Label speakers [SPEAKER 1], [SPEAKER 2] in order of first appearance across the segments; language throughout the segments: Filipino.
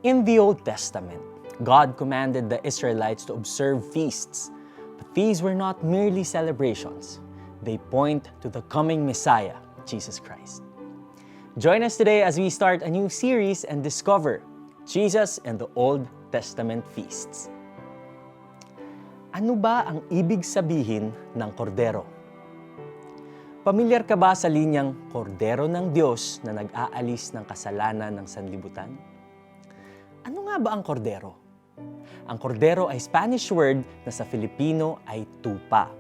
[SPEAKER 1] In the Old Testament, God commanded the Israelites to observe feasts, but these were not merely celebrations. They point to the coming Messiah, Jesus Christ. Join us today as we start a new series and discover Jesus and the Old Testament feasts. Ano ba ang ibig sabihin ng kordero? Pamilyar ka ba sa linyang kordero ng Diyos na nag-aalis ng kasalanan ng sanlibutan? Ano nga ba ang kordero? Ang kordero ay Spanish word na sa Filipino ay tupa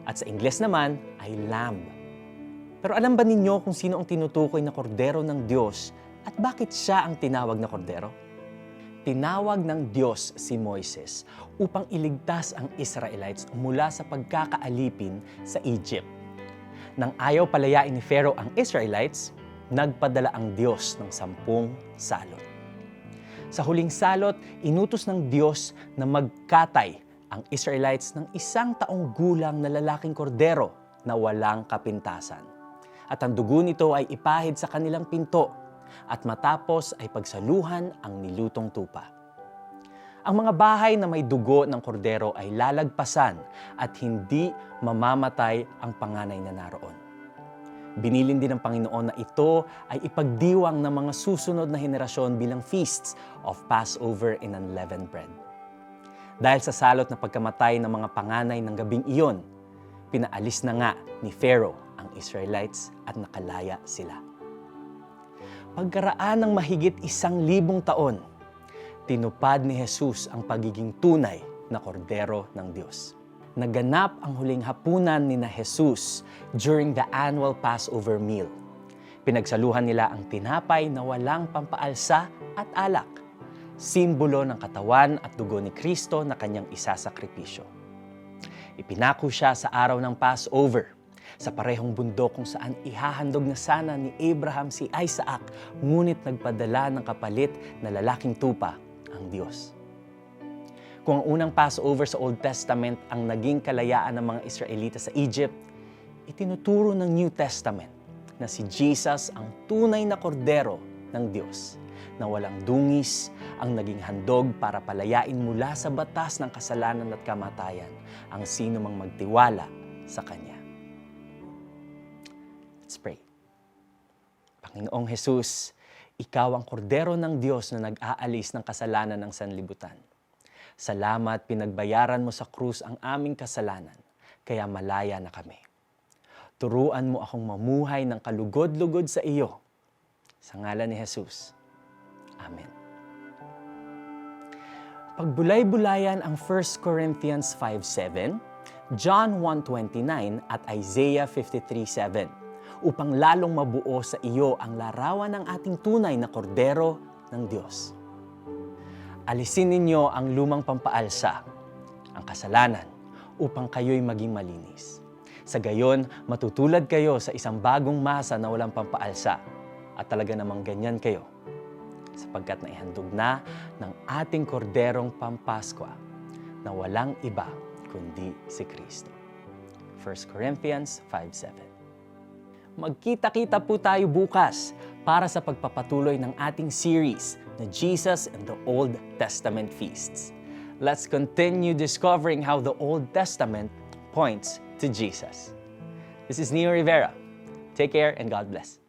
[SPEAKER 1] at sa Ingles naman ay lamb. Pero alam ba ninyo kung sino ang tinutukoy na kordero ng Diyos at bakit siya ang tinawag na kordero? Tinawag ng Diyos si Moises upang iligtas ang Israelites mula sa pagkakaalipin sa Egypt. Nang ayaw palayain ni Pharaoh ang Israelites, nagpadala ang Diyos ng 10 salot. Sa huling salot, inutos ng Diyos na magkatay ang Israelites ng 1 taong gulang na lalaking kordero na walang kapintasan. At ang dugo nito ay ipahid sa kanilang pinto at matapos ay pagsaluhan ang nilutong tupa. Ang mga bahay na may dugo ng kordero ay lalagpasan at hindi mamamatay ang panganay na naroon. Binilin din ng Panginoon na ito ay ipagdiwang ng mga susunod na henerasyon bilang feasts of Passover and unleavened bread. Dahil sa salot na pagkamatay ng mga panganay ng gabing iyon, pinaalis na nga ni Pharaoh ang Israelites at nakalaya sila. Pagkaraan ng mahigit 1,000 taon, tinupad ni Jesus ang pagiging tunay na kordero ng Diyos. Naganap ang huling hapunan ni na Jesus during the annual Passover meal. Pinagsaluhan nila ang tinapay na walang pampaalsa at alak, simbolo ng katawan at dugo ni Kristo na kanyang isasakripisyo. Ipinako siya sa araw ng Passover, sa parehong bundok kung saan ihahandog na sana ni Abraham si Isaac, ngunit nagpadala ng kapalit na lalaking tupa ang Diyos. Kung ang unang Passover sa Old Testament ang naging kalayaan ng mga Israelita sa Egypt, itinuturo ng New Testament na si Jesus ang tunay na kordero ng Diyos na walang dungis ang naging handog para palayain mula sa batas ng kasalanan at kamatayan ang sino mang magtiwala sa Kanya. Let's pray. Panginoong Jesus, Ikaw ang kordero ng Diyos na nag-aalis ng kasalanan ng sanlibutan. Salamat, pinagbayaran mo sa krus ang aming kasalanan, kaya malaya na kami. Turuan mo akong mamuhay ng kalugod-lugod sa iyo. Sa ngalan ni Jesus. Amen. Pagbulay-bulayan ang 1 Corinthians 5:7, John 1:29 at Isaiah 53:7 upang lalong mabuo sa iyo ang larawan ng ating tunay na kordero ng Diyos. Alisin ninyo ang lumang pampaalsa, ang kasalanan, upang kayo'y maging malinis. Sa gayon, matutulad kayo sa isang bagong masa na walang pampaalsa, at talaga namang ganyan kayo, sapagkat naihandog na ng ating korderong pampaskwa na walang iba kundi si Kristo. 1 Corinthians 5:7. Magkita-kita po tayo bukas para sa pagpapatuloy ng ating series na Jesus and the Old Testament Feasts. Let's continue discovering how the Old Testament points to Jesus. This is Neo Rivera. Take care and God bless.